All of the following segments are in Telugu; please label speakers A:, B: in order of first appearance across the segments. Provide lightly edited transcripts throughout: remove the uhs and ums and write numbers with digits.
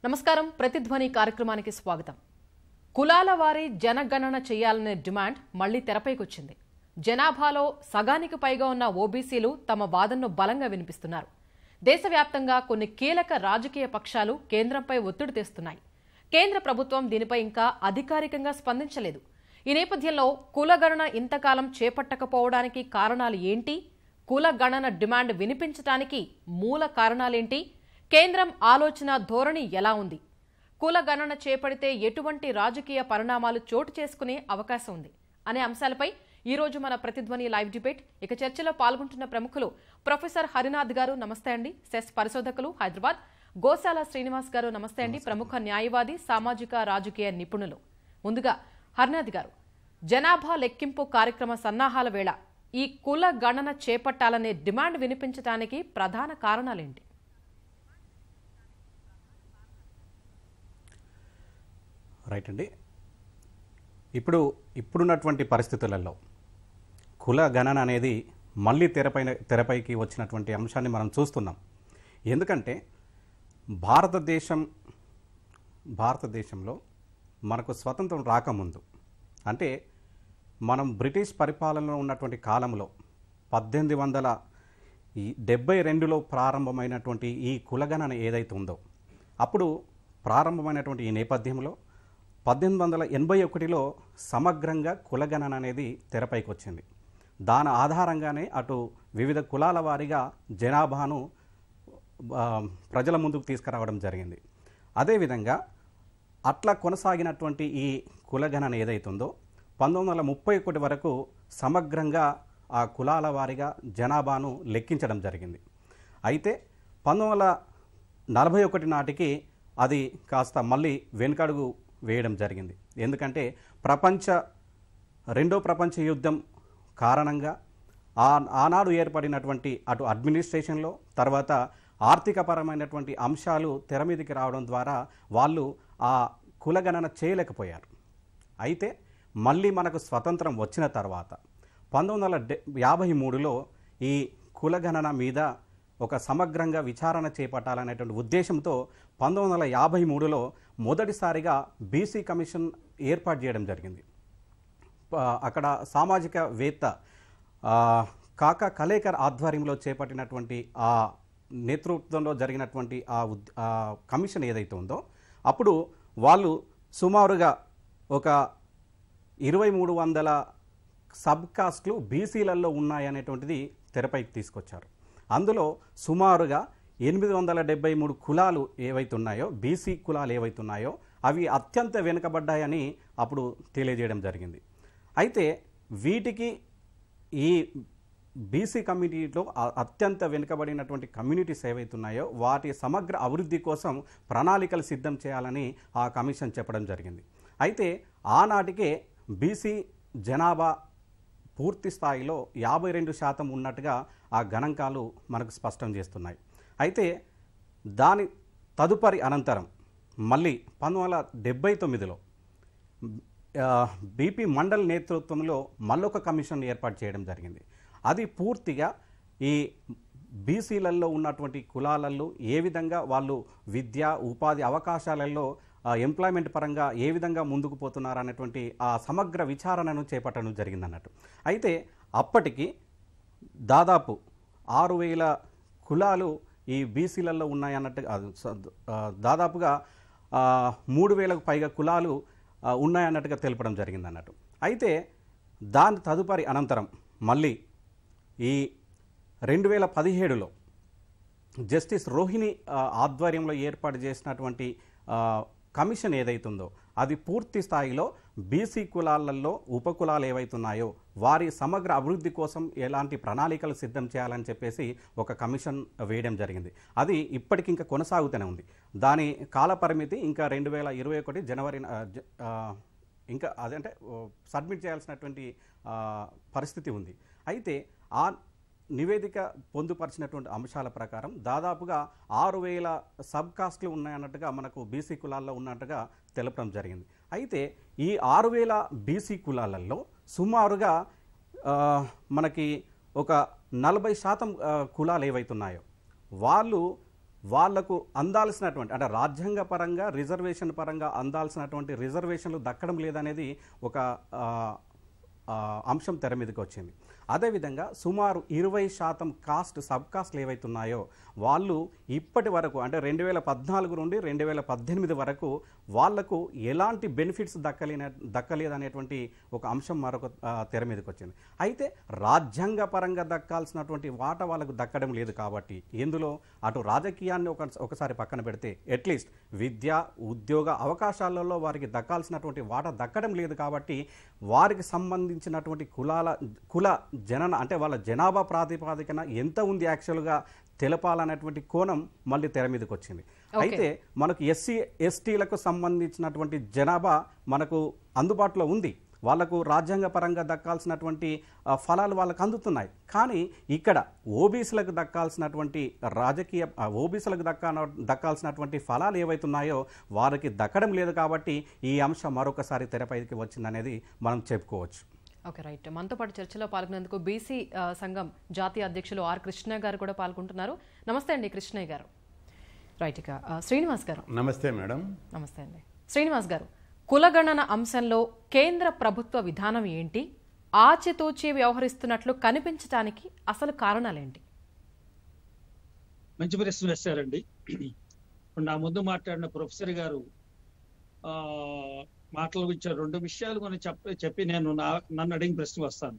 A: నమస్కారం ప్రతిధ్వని కార్యక్రమానికి స్వాగతం. కులాల వారి జనగణన చేయాలనే డిమాండ్ మళ్లీ తెరపైకొచ్చింది. జనాభాలో సగానికి పైగా ఉన్న ఓబీసీలు తమ వాదనను బలంగా వినిపిస్తున్నారు. దేశవ్యాప్తంగా కొన్ని కీలక రాజకీయ పక్షాలు కేంద్రంపై ఒత్తిడి తెస్తున్నాయి. కేంద్ర ప్రభుత్వం దీనిపై ఇంకా అధికారికంగా స్పందించలేదు. ఈ నేపథ్యంలో కులగణన ఇంతకాలం చేపట్టకపోవడానికి కారణాలు ఏంటి? కులగణన డిమాండ్ వినిపించడానికి మూల కారణాలేంటి? కేంద్రం ఆలోచన ధోరణి ఎలా ఉంది? కులగణన చేపడితే ఎటువంటి రాజకీయ పరిణామాలు చోటు చేసుకునే అవకాశం ఉంది అనే అంశాలపై ఈ రోజు మన ప్రతిధ్వని లైవ్ డిబేట్. ఇక చర్చలో పాల్గొంటున్న ప్రముఖులు ప్రొఫెసర్ హరినాథ్ గారు, నమస్తే అండి. సెస్ పరిశోధకులు, హైదరాబాద్. గోశాల శ్రీనివాస్ గారు, నమస్తే అండి. ప్రముఖ న్యాయవాది, సామాజిక రాజకీయ నిపుణులు. ముందుగా హరినాథ్ గారు, జనాభా లెక్కింపు కార్యక్రమ సన్నాహాల వేళ ఈ కుల గణన చేపట్టాలనే డిమాండ్ వినిపించడానికి ప్రధాన కారణాలేంటి?
B: రైట్ అండి. ఇప్పుడున్నటువంటి పరిస్థితులలో కుల గణన అనేది మళ్ళీ తెరపైకి వచ్చినటువంటి అంశాన్ని మనం చూస్తున్నాం. ఎందుకంటే భారతదేశంలో మనకు స్వతంత్రం రాకముందు, అంటే మనం బ్రిటిష్ పరిపాలనలో ఉన్నటువంటి కాలంలో 1872లో ప్రారంభమైనటువంటి ఈ కులగణన ఏదైతే ఉందో, అప్పుడు ప్రారంభమైనటువంటి ఈ నేపథ్యంలో 1881లో సమగ్రంగా కులగణన అనేది తెరపైకి వచ్చింది. దాని ఆధారంగానే అటు వివిధ కులాల వారీగా జనాభాను ప్రజల ముందుకు తీసుకురావడం జరిగింది. అదేవిధంగా అట్లా కొనసాగినటువంటి ఈ కులగణన ఏదైతుందో 1931 వరకు సమగ్రంగా ఆ కులాల వారీగా జనాభాను లెక్కించడం జరిగింది. అయితే 1941 నాటికి అది కాస్త మళ్ళీ వెనుకడుగు వేయడం జరిగింది. ఎందుకంటే రెండో ప్రపంచ యుద్ధం కారణంగా ఆనాడు ఏర్పడినటువంటి అటు అడ్మినిస్ట్రేషన్లో, తర్వాత ఆర్థికపరమైనటువంటి అంశాలు తెర మీదకి రావడం ద్వారా వాళ్ళు ఆ కులగణన చేయలేకపోయారు. అయితే మళ్ళీ మనకు స్వతంత్రం వచ్చిన తర్వాత 1953లో ఈ కులగణన మీద ఒక సమగ్రంగా విచారణ చేపట్టాలనేటువంటి ఉద్దేశంతో 1953లో మొదటిసారిగా బీసీ కమిషన్ ఏర్పాటు చేయడం జరిగింది. అక్కడ సామాజికవేత్త కాకా కలేకర్ ఆధ్వర్యంలో చేపట్టినటువంటి ఆ నేతృత్వంలో జరిగినటువంటి ఆ కమిషన్ ఏదైతే ఉందో, అప్పుడు వాళ్ళు సుమారుగా ఒక 2300 సబ్ కాస్ట్లు బీసీలలో ఉన్నాయనేటువంటిది తెరపైకి తీసుకొచ్చారు. అందులో సుమారుగా 873 కులాలు ఏవైతున్నాయో, బీసీ కులాలు ఏవైతున్నాయో అవి అత్యంత వెనుకబడ్డాయని అప్పుడు తెలియజేయడం జరిగింది. అయితే వీటికి ఈ బీసీ కమ్యూనిటీలో అత్యంత వెనుకబడినటువంటి కమ్యూనిటీస్ ఏవైతున్నాయో వాటి సమగ్ర అభివృద్ధి కోసం ప్రణాళికలు సిద్ధం చేయాలని ఆ కమిషన్ చెప్పడం జరిగింది. అయితే ఆనాటికే బీసీ జనాభా పూర్తి స్థాయిలో 52% ఉన్నట్టుగా ఆ గణాంకాలు మనకు స్పష్టం చేస్తున్నాయి. అయితే దాని తదుపరి అనంతరం మళ్ళీ 1979లో బీపీ మండల్ నేతృత్వంలో మళ్ళొక కమిషన్ ఏర్పాటు చేయడం జరిగింది. అది పూర్తిగా ఈ బీసీలలో ఉన్నటువంటి కులాలలో ఏ విధంగా వాళ్ళు విద్య, ఉపాధి అవకాశాలలో ఎంప్లాయ్మెంట్ పరంగా ఏ విధంగా ముందుకు పోతున్నారు అనేటువంటి ఆ సమగ్ర విచారణను చేపట్టడం జరిగిందన్నట్టు. అయితే అప్పటికి దాదాపు 6000 కులాలు ఈ బీసీలలో ఉన్నాయన్నట్టుగా, దాదాపుగా 3000కు పైగా కులాలు ఉన్నాయన్నట్టుగా తెలపడం జరిగిందన్నట్టు. అయితే దాని తదుపరి అనంతరం మళ్ళీ ఈ 2017లో జస్టిస్ రోహిణి ఆధ్వర్యంలో ఏర్పాటు చేసినటువంటి కమిషన్ ఏదైతుందో అది పూర్తి స్థాయిలో బీసీ కులాలలో ఉపకులాలు ఏవైతున్నాయో వారి సమగ్ర అభివృద్ధి కోసం ఎలాంటి ప్రణాళికలు సిద్ధం చేయాలని చెప్పేసి ఒక కమిషన్ వేయడం జరిగింది. అది ఇప్పటికి ఇంకా కొనసాగుతూనే ఉంది. దాని కాల పరిమితి ఇంకా 2021 జనవరి ఇంకా అదంటే సబ్మిట్ చేయాల్సినటువంటి పరిస్థితి ఉంది. అయితే ఆ నివేదిక పొందుపరిచినటువంటి అంశాల ప్రకారం దాదాపుగా 6000 సబ్ కాస్ట్లు ఉన్నాయన్నట్టుగా మనకు బీసీ కులాల్లో ఉన్నట్టుగా తెలపడం జరిగింది. అయితే ఈ 6000 బీసీ కులాలలో సుమారుగా మనకి ఒక 40% కులాలు ఏవైతున్నాయో వాళ్ళు వాళ్లకు అందాల్సినటువంటి అంటే రాజ్యాంగ పరంగా రిజర్వేషన్ పరంగా అందాల్సినటువంటి రిజర్వేషన్లు దక్కడం లేదనేది ఒక అంశం తెర మీదకి వచ్చింది. అదేవిధంగా సుమారు 20% కాస్ట్ సబ్ కాస్ట్లు ఏవైతున్నాయో వాళ్ళు ఇప్పటి వరకు అంటే 2014 నుండి 2018 వరకు వాళ్లకు ఎలాంటి బెనిఫిట్స్ దక్కలేదనేటువంటి ఒక అంశం మరొక తెర మీదకి వచ్చింది. అయితే రాజ్యాంగ పరంగా దక్కాల్సినటువంటి వాటా వాళ్ళకు దక్కడం లేదు కాబట్టి ఇందులో అటు రాజకీయాన్ని ఒకసారి పక్కన పెడితే అట్లీస్ట్ విద్య ఉద్యోగ అవకాశాలలో వారికి దక్కాల్సినటువంటి వాటా దక్కడం లేదు కాబట్టి వారికి సంబంధించినటువంటి కుల జనన అంటే వాళ్ళ జనాభా ప్రాతిపాదికన ఎంత ఉంది యాక్చువల్గా తెలపాలనేటువంటి కోణం మళ్ళీ తెర మీదకి వచ్చింది. అయితే మనకు ఎస్సీ ఎస్టీలకు సంబంధించినటువంటి జనాభా మనకు అందుబాటులో ఉంది, వాళ్లకు రాజ్యాంగ పరంగా దక్కాల్సినటువంటి ఫలాలు వాళ్ళకు అందుతున్నాయి. కానీ ఇక్కడ ఓబీసీలకు దక్కాల్సినటువంటి ఓబీసీలకు దక్కాల్సినటువంటి ఫలాలు ఏవైతున్నాయో వారికి దక్కడం లేదు కాబట్టి ఈ అంశం మరొకసారి తెరపైకి వచ్చిందనేది మనం చెప్పుకోవచ్చు.
A: Okay, right. మనతో పాటు చర్చలో పాల్గొనేందుకు బీసీ సంఘం జాతీయ అధ్యక్షులు ఆర్ కృష్ణయ్య గారు కూడా పాల్గొంటున్నారు. నమస్తే అండి కృష్ణయ్య గారు. రైట్, ఇక శ్రీనివాస్ గారు.
C: నమస్తే మేడం.
A: నమస్తే అండి. శ్రీనివాస్ గారు, కులగణన అంశంలో కేంద్ర ప్రభుత్వ విధానం ఏంటి? ఆచితూచి వ్యవహరిస్తున్నట్లు కనిపించడానికి అసలు కారణాలేంటి?
D: మంచి ప్రశ్న వేశారండి. నా ముందు మాట్లాడిన ప్రొఫెసర్ గారు మాటలు గురించి 2 విషయాలు మనం చెప్పి నేను నన్ను అడిగిన ప్రశ్న వస్తాను.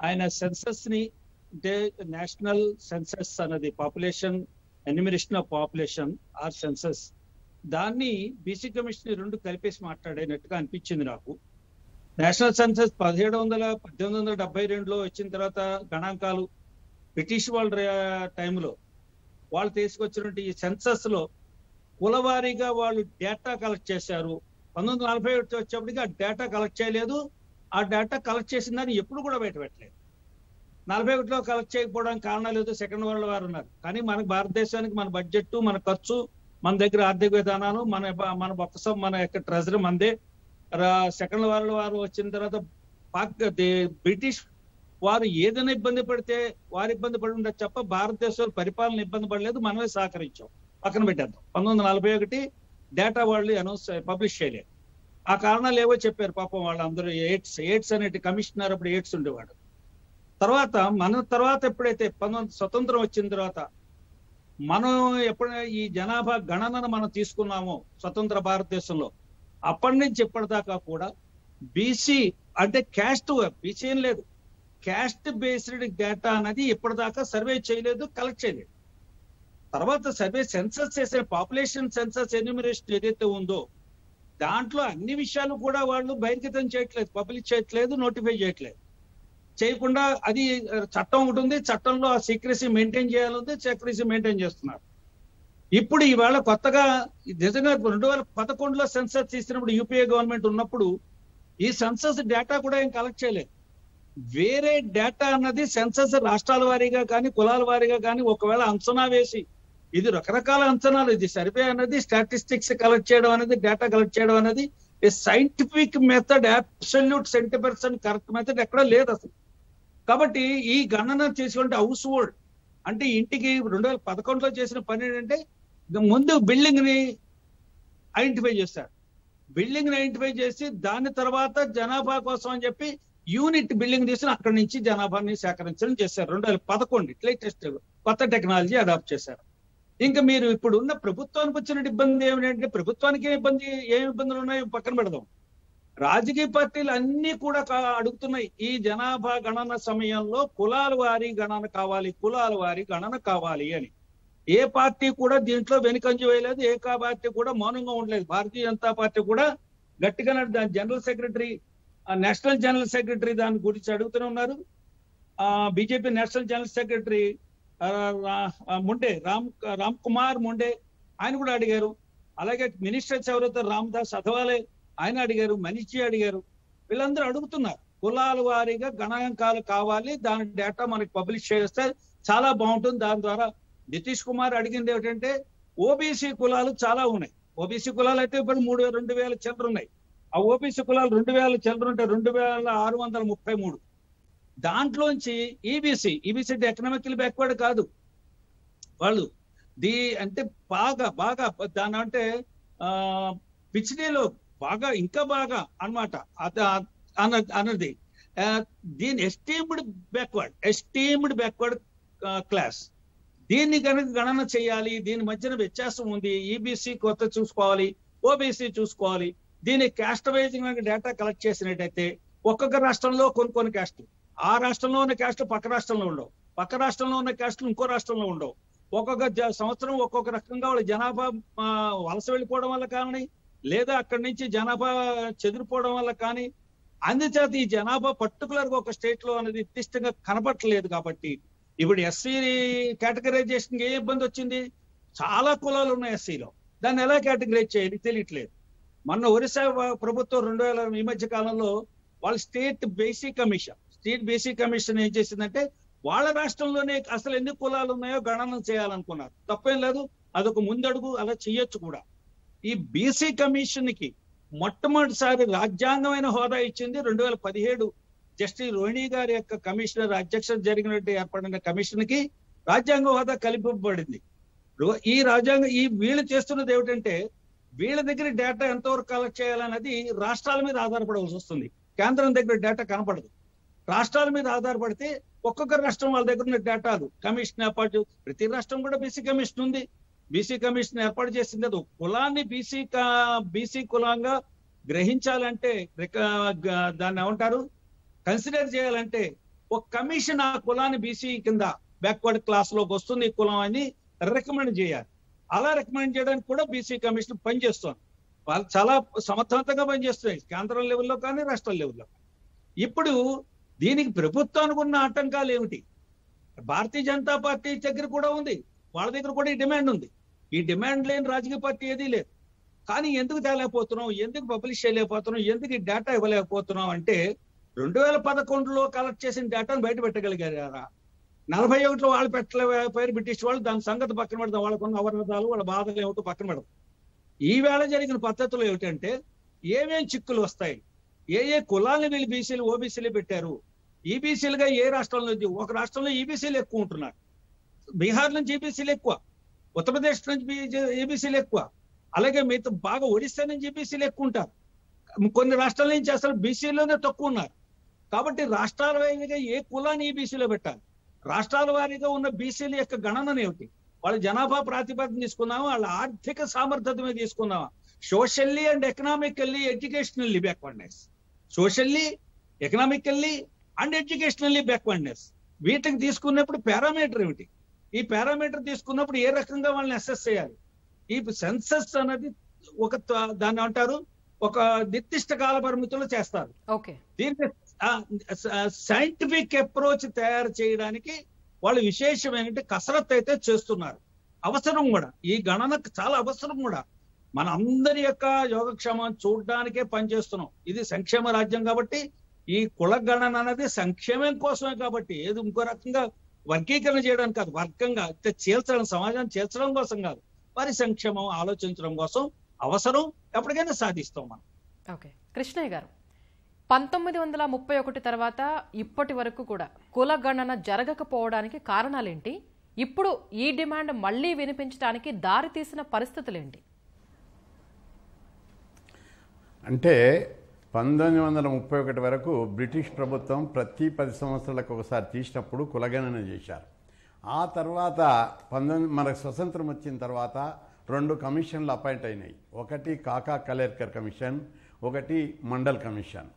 D: ఆయన సెన్సస్ ని అంటే నేషనల్ సెన్సస్ అన్నది population enumeration of population or census, దాన్ని బీసీ కమిషన్ 2 కలిపేసి మాట్లాడేనట్టుగా అనిపించింది నాకు. నేషనల్ సెన్సస్ 1872లో వచ్చిన తర్వాత గణాంకాలు బ్రిటిష్ వాళ్ళ టైంలో వాళ్ళు తీసుకొచ్చినటువంటి ఈ సెన్సస్ లో కులవారీగా వాళ్ళు డేటా కలెక్ట్ చేశారు. 1941 వచ్చేప్పటికి ఆ డేటా కలెక్ట్ చేయలేదు. ఆ డేటా కలెక్ట్ చేసిందని ఎప్పుడు కూడా బయట పెట్టలేదు. 41లో కలెక్ట్ చేయకపోవడానికి కారణాలు ఏదో సెకండ్ వరల్డ్ వార్ ఉన్నారు. కానీ మనకు భారతదేశానికి మన బడ్జెట్, మన ఖర్చు, మన దగ్గర ఆర్థిక విధానాలు, మన బొక్కసం, మన యొక్క ట్రెజరీ మందే. సెకండ్ వరల్డ్ వార్ వచ్చిన తర్వాత బ్రిటిష్ వారు ఏదైనా ఇబ్బంది పడితే వారు ఇబ్బంది పడి ఉండదు తప్ప భారతదేశంలో పరిపాలన ఇబ్బంది పడలేదు. మనమే సహకరించాం. పక్కన పెట్టేద్దాం. 1941 డేటా వాళ్ళు పబ్లిష్ చేయలేదు. ఆ కారణాలు ఏవో చెప్పారు పాపం వాళ్ళందరూ. ఎయిడ్స్ అనే కమిషనర్ అప్పుడు ఎయిడ్స్ ఉండేవాడు. తర్వాత ఎప్పుడైతే స్వతంత్రం వచ్చిన తర్వాత మనం ఎప్పుడైనా ఈ జనాభా గణనను మనం తీసుకున్నామో స్వతంత్ర భారతదేశంలో, అప్పటి నుంచి ఇప్పటిదాకా కూడా బీసీ అంటే క్యాస్ట్, బీసీ ఏం లేదు, క్యాస్ట్ బేస్డ్ డేటా అనేది ఇప్పటిదాకా సర్వే చేయలేదు, కలెక్ట్ చేయలేదు. తర్వాత సర్వే సెన్సస్ చేసే పాపులేషన్ సెన్సస్ ఎన్యూమరేషన్ ఏదైతే ఉందో దాంట్లో అన్ని విషయాలు కూడా వాళ్ళు బహిర్గతం చేయట్లేదు, పబ్లిష్ చేయట్లేదు, నోటిఫై చేయట్లేదు. చేయకుండా అది చట్టం ఒకటి ఉంది, చట్టంలో ఆ సీక్రెసీ మెయింటైన్ చేయాలంటే సీక్రెసీ మెయింటైన్ చేస్తున్నారు. ఇప్పుడు ఈవేళ కొత్తగా నిజంగా 2011లో సెన్సస్ తీసినప్పుడు యూపీఏ గవర్నమెంట్ ఉన్నప్పుడు ఈ సెన్సస్ డేటా కూడా ఏం కలెక్ట్ చేయలేదు. వేరే డేటా అన్నది సెన్సస్ రాష్ట్రాల వారీగా కానీ కులాల వారీగా కానీ ఒకవేళ అంచనా వేసి, ఇది రకరకాల అంచనాలు, ఇది సర్వే అనేది స్టాటిస్టిక్స్ కలెక్ట్ చేయడం అనేది, డేటా కలెక్ట్ చేయడం అనేది ఏ scientific method, absolute 100% correct method ఎక్కడా లేదు అసలు. కాబట్టి ఈ గణన చేసుకుంటే హౌస్ హోల్డ్ అంటే ఇంటికి 2011లో చేసిన పని ఏంటంటే ముందు బిల్డింగ్ ని ఐడెంటిఫై చేశారు. బిల్డింగ్ ని ఐడెంటిఫై చేసి దాని తర్వాత జనాభా కోసం అని చెప్పి యూనిట్ బిల్డింగ్ తీసుకుని అక్కడి నుంచి జనాభాని సేకరించడం చేశారు. 2011 లేటెస్ట్ కొత్త టెక్నాలజీ అడాప్ట్ చేశారు. ఇంకా మీరు ఇప్పుడు ఉన్న ప్రభుత్వానికి వచ్చిన ఇబ్బంది ఏమిటంటే, ప్రభుత్వానికి ఏం ఇబ్బందులు ఉన్నాయో పక్కన పెడదాం. రాజకీయ పార్టీలు అన్ని కూడా అడుగుతున్నాయి ఈ జనాభా గణన సమయంలో కులాల వారీ గణన కావాలి, కులాల వారీ గణన కావాలి అని. ఏ పార్టీ కూడా దీంట్లో వెనుకంజ వేయలేదు, ఏ పార్టీ కూడా మౌనంగా ఉండలేదు. భారతీయ జనతా పార్టీ కూడా గట్టిగా దాని general secretary, national general secretary దాని గురించి అడుగుతూనే ఉన్నారు. BJP national general secretary Munde Ram Kumar Munde ఆయన కూడా అడిగారు. అలాగే మినిస్టర్స్ ఎవరైతే రామదాస్ అథవాలే ఆయన అడిగారు, మనీష్ అడిగారు. వీళ్ళందరూ అడుగుతున్నారు కులాల వారీగా గణాంకాలు కావాలి, దాని డేటా మనకి పబ్లిష్ చేస్తే చాలా బాగుంటుంది. దాని ద్వారా నితీష్ కుమార్ అడిగింది ఏమిటంటే ఓబీసీ కులాలు చాలా ఉన్నాయి. ఓబీసీ కులాలు అయితే ఇప్పుడు 2,000 చిల్లర ఉన్నాయి. ఆ ఓబీసీ కులాలు 2,000 చిల్లర ఉంటే 2,633. దాంట్లోంచి ఈబీసీ ఎకనామికల్ బ్యాక్వర్డ్ కాదు, వాళ్ళు అంటే బాగా బాగా దాని అంటే పిచ్చిడీలో బాగా ఇంకా బాగా అన్నమాట అన్నది దీని ఎస్టీమ్డ్ బ్యాక్వర్డ్ క్లాస్. దీన్ని కనుక గణన చేయాలి, దీని మధ్యన వ్యత్యాసం ఉంది, ఈబీసీ కొత్త చూసుకోవాలి, ఓబీసీ చూసుకోవాలి. దీని క్యాస్ట్ వైజ్ డేటా కలెక్ట్ చేసినట్టయితే ఒక్కొక్క రాష్ట్రంలో కొన్ని క్యాస్ట్లు, ఆ రాష్ట్రంలో ఉన్న క్యాస్ట్లు పక్క రాష్ట్రంలో ఉండవు, పక్క రాష్ట్రంలో ఉన్న క్యాస్ట్లు ఇంకో రాష్ట్రంలో ఉండవు. ఒక్కొక్క సంవత్సరం ఒక్కొక్క రకంగా వాళ్ళ జనాభా వలస వెళ్ళిపోవడం వల్ల కానీ, లేదా అక్కడి నుంచి జనాభా చెదిరిపోవడం వల్ల కానీ, అందుచేత ఈ జనాభా పర్టికులర్ గా ఒక స్టేట్ లో అనేది నిర్దిష్టంగా కనపట్టలేదు. కాబట్టి ఇప్పుడు ఎస్సీ కేటగరైజేషన్ ఏ ఇబ్బంది వచ్చింది? చాలా కులాలు ఉన్నాయి ఎస్సీలో, దాన్ని ఎలా కేటగరైజ్ చేయాలి తెలియట్లేదు. మొన్న ఒరిస్సా ప్రభుత్వం 2000 ఈ మధ్య కాలంలో వాళ్ళ స్టేట్ బేసిక్ కమిషన్ ఏం చేసిందంటే వాళ్ళ రాష్ట్రంలోనే అసలు ఎన్ని కులాలు ఉన్నాయో గణన చేయాలనుకున్నారు. తప్పేం లేదు, అదొక ముందడుగు, అలా చెయ్యొచ్చు కూడా. ఈ బీసీ కమిషన్ కి మొట్టమొదటిసారి రాజ్యాంగమైన హోదా ఇచ్చింది 2017 జస్టిస్ రోహిణి గారి యొక్క కమిషనర్ అధ్యక్షత జరిగినట్టు ఏర్పడిన కమిషన్ కి రాజ్యాంగ హోదా కల్పింపబడింది. ఈ వీళ్ళు చేస్తున్నది ఏమిటంటే వీళ్ళ దగ్గర డేటా ఎంతవరకు కలెక్ట్ చేయాలన్నది రాష్ట్రాల మీద ఆధారపడవలసి వస్తుంది. కేంద్రం దగ్గర డేటా కనపడదు. రాష్ట్రాల మీద ఆధారపడితే ఒక్కొక్క రాష్ట్రం వాళ్ళ దగ్గర ఉన్న డేటాలు కమిషన్ ఏర్పాటు, ప్రతి రాష్ట్రం కూడా బీసీ కమిషన్ ఉంది. బీసీ కమిషన్ ఏర్పాటు చేసింది అది కులాన్ని బీసీ కులంగా గ్రహించాలంటే దాన్ని ఏమంటారు కన్సిడర్ చేయాలంటే ఒక కమిషన్ ఆ కులాన్ని బీసీ కింద బ్యాక్వర్డ్ క్లాస్ లోకి వస్తుంది ఈ కులం అని రికమెండ్ చేయాలి. అలా రికమెండ్ చేయడానికి కూడా బీసీ కమిషన్ పనిచేస్తుంది. వాళ్ళు చాలా సమర్థవంతంగా పనిచేస్తున్నాయి కేంద్రం లెవెల్లో కానీ రాష్ట్రాల లెవెల్లో. ఇప్పుడు దీనికి ప్రభుత్వానికి ఉన్న ఆటంకాలు ఏమిటి? భారతీయ జనతా పార్టీ దగ్గర కూడా ఉంది, వాళ్ళ దగ్గర కూడా ఈ డిమాండ్ ఉంది. ఈ డిమాండ్ లేని రాజకీయ పార్టీ ఏదీ లేదు. కానీ ఎందుకు తేలేకపోతున్నాం, ఎందుకు పబ్లిష్ చేయలేకపోతున్నాం, ఎందుకు ఈ డేటా ఇవ్వలేకపోతున్నాం అంటే 2011లో కలెక్ట్ చేసిన డేటాను బయట పెట్టగలిగారా? 41లో వాళ్ళు పెట్టలేకపోయారు బ్రిటిష్ వాళ్ళు. దాని సంగతి పక్కన పెడతాం, వాళ్ళకున్న అవరోధాలు వాళ్ళ బాధలు ఏమిటో పక్కన పెడతాం. ఈవేళ జరిగిన పద్ధతులు ఏమిటంటే ఏమేం చిక్కులు వస్తాయి, ఏ కులాలను వీళ్ళు బీసీలు ఓబీసీలు పెట్టారు, ఈబీసీలుగా ఏ రాష్ట్రంలో, ఒక రాష్ట్రంలో ఈబీసీలు ఎక్కువ ఉంటున్నారు, బీహార్ నుంచి ఈబీసీలు ఎక్కువ, ఉత్తరప్రదేశ్ నుంచి ఈబీసీలు ఎక్కువ, అలాగే మిగతా బాగా ఒడిశా నుంచి ఈబీసీలు ఎక్కువ ఉంటారు. కొన్ని రాష్ట్రాల నుంచి అసలు బీసీలోనే తక్కువ ఉన్నారు. కాబట్టి రాష్ట్రాల వారీగా ఏ కులాన్ని ఈబీసీలో పెట్టాలి, రాష్ట్రాల వారీగా ఉన్న బీసీల యొక్క గణన ఏమిటి, వాళ్ళ జనాభా ప్రాతిపదికన తీసుకున్నామా, వాళ్ళ ఆర్థిక సామర్థ్యత మీద తీసుకున్నామా, socially and economically educationally backwardness, socially economically and educationally backwardness, వీటికి తీసుకున్నప్పుడు పారామీటర్ ఏమిటి, ఈ పారామీటర్ తీసుకున్నప్పుడు ఏ రకంగా వాళ్ళని అసెస్ చేయాలి. ఈ సెన్సస్ అనేది ఒక దాన్ని అంటారు ఒక నిర్దిష్ట కాల పరిమితుల్లో చేస్తారు. దీనికి సైంటిఫిక్ అప్రోచ్ తయారు చేయడానికి వాళ్ళు విశేషమైన కసరత్తు అయితే చేస్తున్నారు. అవసరం కూడా, ఈ గణన చాలా అవసరం కూడా. మన అందరి యొక్క యోగక్షేమం చూడడానికే పనిచేస్తున్నాం. ఇది సంక్షేమ రాజ్యం కాబట్టి ఈ కుల గణన అనేది సంక్షేమం కోసమే కాబట్టి, ఏది ఇంకో రకంగా వర్గీకరణ చేయడానికి కాదు, వర్గంగా చేల్చడం, సమాజాన్ని చేల్చడం కోసం కాదు, వారి సంక్షేమం ఆలోచించడం కోసం అవసరం. ఎప్పటికైనా సాధిస్తాం మనం.
A: ఓకే కృష్ణయ్య గారు, 1931 తర్వాత ఇప్పటి వరకు కూడా కుల గణన జరగకపోవడానికి కారణాలేంటి? ఇప్పుడు ఈ డిమాండ్ మళ్లీ వినిపించడానికి దారి తీసిన పరిస్థితులేంటి?
C: అంటే 1931 వరకు బ్రిటిష్ ప్రభుత్వం ప్రతి 10 సంవత్సరాలకు ఒకసారి తీసినప్పుడు కులగణన చేశారు. ఆ తర్వాత మనకు స్వతంత్రం వచ్చిన తర్వాత 2 కమిషన్లు అపాయింట్ అయినాయి. ఒకటి కాకా కలేర్కర్ కమిషన్, ఒకటి మండల్ కమిషన్.